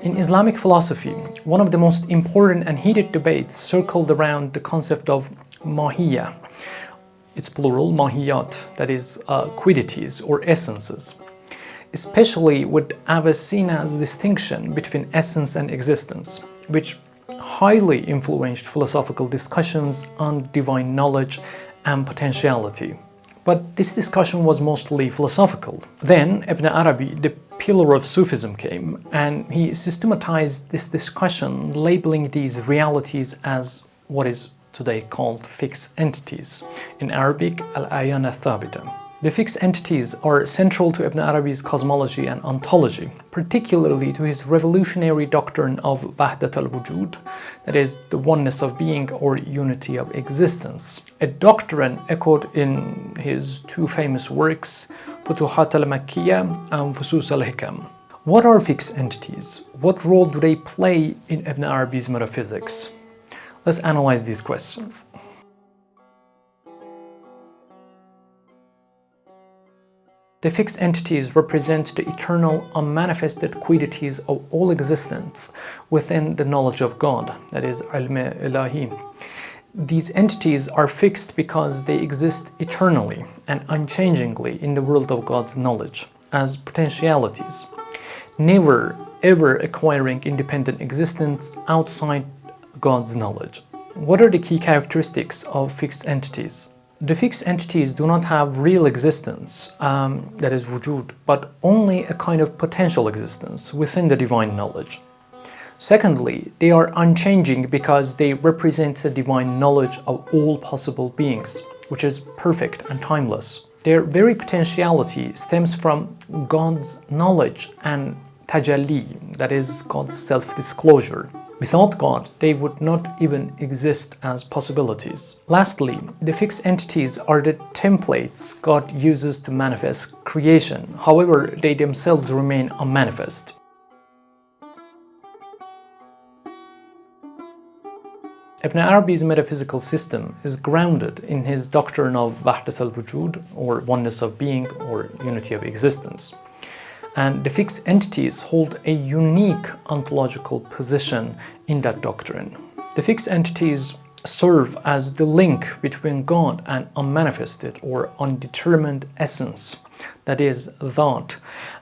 In Islamic philosophy, one of the most important and heated debates circled around the concept of mahiyya. It's plural, mahiyat, that is quiddities or essences, especially with Avicenna's distinction between essence and existence, which highly influenced philosophical discussions on divine knowledge and potentiality. But this discussion was mostly philosophical. Then Ibn Arabi, the pillar of Sufism, came and he systematized this discussion, labeling these realities as what is today called fixed entities. In Arabic, al-aʿyān al-thabita. The fixed entities are central to Ibn Arabi's cosmology and ontology, particularly to his revolutionary doctrine of Wahdat al-wujūd, that is, the oneness of being or unity of existence, a doctrine echoed in his two famous works, Futuhat al-Makkiyya and Fusus al-Hikam. What are fixed entities? What role do they play in Ibn Arabi's metaphysics? Let's analyze these questions. The fixed entities represent the eternal, unmanifested quiddities of all existence within the knowledge of God, that is, ilm-ilahi. These entities are fixed because they exist eternally and unchangingly in the world of God's knowledge, as potentialities, never ever acquiring independent existence outside God's knowledge. What are the key characteristics of fixed entities? The fixed entities do not have real existence, that is wujud, but only a kind of potential existence within the divine knowledge. Secondly, they are unchanging because they represent the divine knowledge of all possible beings, which is perfect and timeless. Their very potentiality stems from God's knowledge and Tajalli, that is, God's self-disclosure. Without God, they would not even exist as possibilities. Lastly, the fixed entities are the templates God uses to manifest creation. However, they themselves remain unmanifest. Ibn Arabi's metaphysical system is grounded in his doctrine of Wahdat al-wujūd, or oneness of being, or unity of existence. And the fixed entities hold a unique ontological position in that doctrine. The fixed entities serve as the link between God and unmanifested or undetermined essence, that is, Dhat,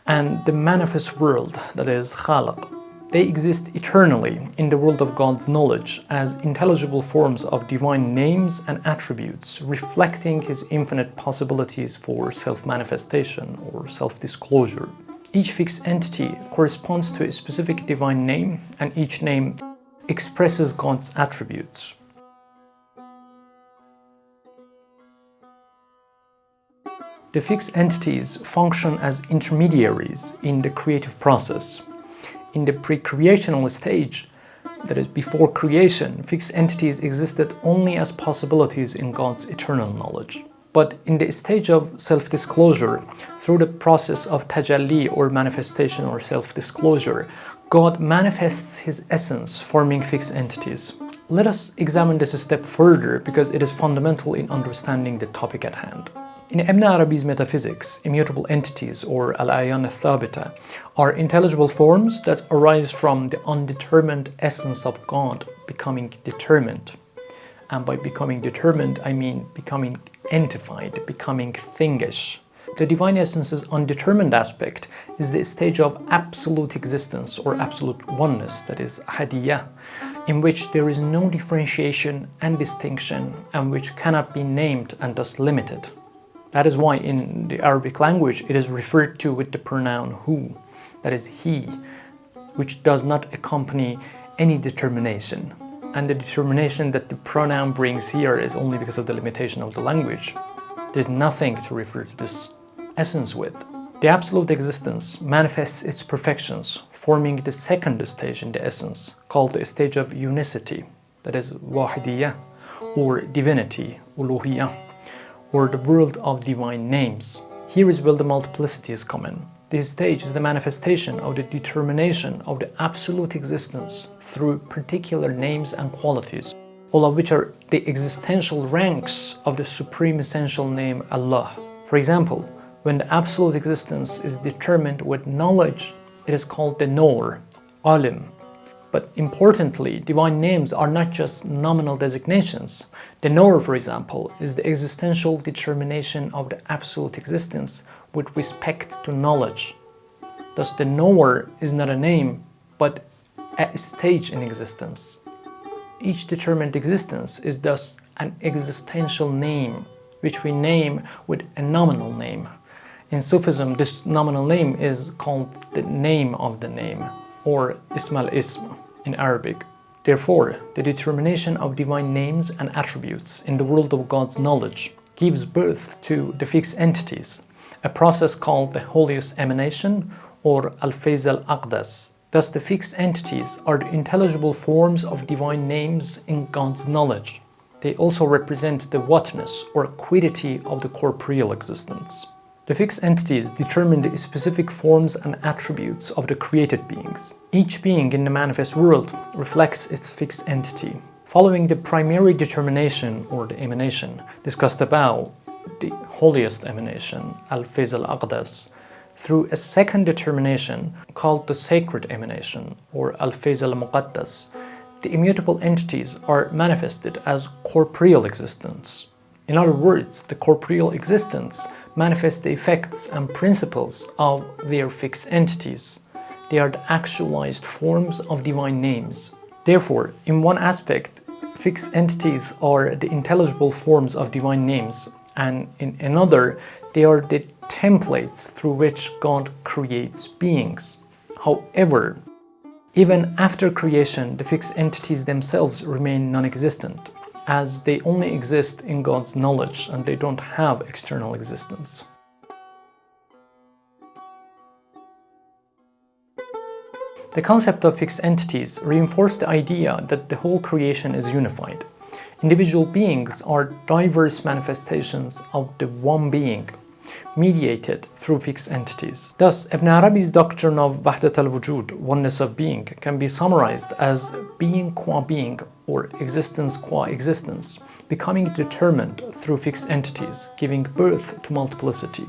and the manifest world, that is, Khalq. They exist eternally in the world of God's knowledge as intelligible forms of divine names and attributes, reflecting His infinite possibilities for self-manifestation or self-disclosure. Each fixed entity corresponds to a specific divine name, and each name expresses God's attributes. The fixed entities function as intermediaries in the creative process. In the pre-creational stage, that is, before creation, fixed entities existed only as possibilities in God's eternal knowledge. But in the stage of self-disclosure, through the process of Tajalli or manifestation or self-disclosure, God manifests His essence, forming fixed entities. Let us examine this a step further because it is fundamental in understanding the topic at hand. In Ibn Arabi's metaphysics, immutable entities, or al-aʿyān al-thabita, are intelligible forms that arise from the undetermined essence of God becoming determined. And by becoming determined, I mean becoming entified, becoming thingish. The divine essence's undetermined aspect is the stage of absolute existence or absolute oneness, that is, hadiyya, in which there is no differentiation and distinction and which cannot be named and thus limited. That is why in the Arabic language it is referred to with the pronoun hu, that is he, which does not accompany any determination. And the determination that the pronoun brings here is only because of the limitation of the language. There's nothing to refer to this essence with. The absolute existence manifests its perfections, forming the second stage in the essence, called the stage of unicity, that is wahidiyya, or divinity, uluhiyya, or the world of divine names. Here is where the multiplicity is common. This stage is the manifestation of the determination of the absolute existence through particular names and qualities, all of which are the existential ranks of the supreme essential name Allah. For example, when the absolute existence is determined with knowledge, it is called the Noor, alim. But importantly, divine names are not just nominal designations. The knower, for example, is the existential determination of the absolute existence with respect to knowledge. Thus, the knower is not a name, but a stage in existence. Each determined existence is thus an existential name, which we name with a nominal name. In Sufism, this nominal name is called the name of the name, or ism al-ism in Arabic. Therefore, the determination of divine names and attributes in the world of God's knowledge gives birth to the fixed entities, a process called the holiest emanation, or al-fayż al-aqdas. Thus, the fixed entities are the intelligible forms of divine names in God's knowledge. They also represent the whatness or quiddity of the corporeal existence. The fixed entities determine the specific forms and attributes of the created beings. Each being in the manifest world reflects its fixed entity. Following the primary determination or the emanation discussed above, the holiest emanation, al-fayż al-aqdas, through a second determination called the sacred emanation, or al-fayż al-muqadas, the immutable entities are manifested as corporeal existence. In other words, the corporeal existence manifests the effects and principles of their fixed entities. They are the actualized forms of divine names. Therefore, in one aspect, fixed entities are the intelligible forms of divine names, and in another, they are the templates through which God creates beings. However, even after creation, the fixed entities themselves remain non-existent, as they only exist in God's knowledge and they don't have external existence. The concept of fixed entities reinforces the idea that the whole creation is unified. Individual beings are diverse manifestations of the one being, mediated through fixed entities. Thus, Ibn Arabi's doctrine of Wahdat al-wujūd, oneness of being, can be summarized as being qua being, or existence qua existence, becoming determined through fixed entities, giving birth to multiplicity.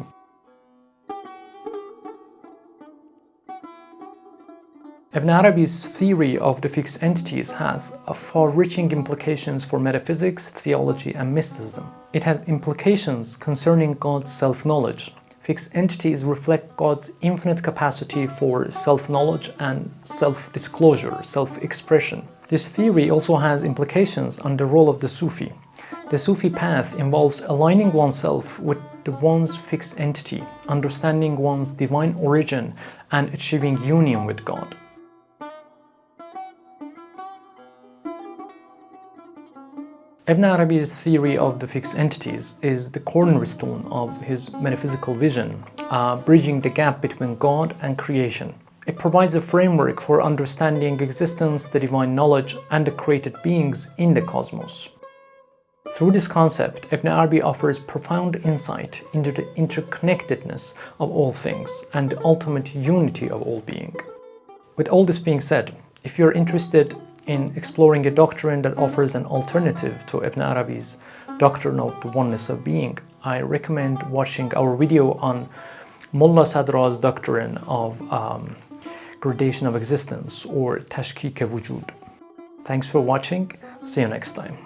Ibn Arabi's theory of the fixed entities has far-reaching implications for metaphysics, theology, and mysticism. It has implications concerning God's self-knowledge. Fixed entities reflect God's infinite capacity for self-knowledge and self-disclosure, self-expression. This theory also has implications on the role of the Sufi. The Sufi path involves aligning oneself with one's fixed entity, understanding one's divine origin, and achieving union with God. Ibn Arabi's theory of the fixed entities is the cornerstone of his metaphysical vision, bridging the gap between God and creation. It provides a framework for understanding existence, the divine knowledge, and the created beings in the cosmos. Through this concept, Ibn Arabi offers profound insight into the interconnectedness of all things and the ultimate unity of all being. With all this being said, if you're interested in exploring a doctrine that offers an alternative to Ibn Arabi's doctrine of the oneness of being, I recommend watching our video on Mullah Sadra's doctrine of gradation of existence, or tashkik al-wujud. Thanks for watching. See you next time.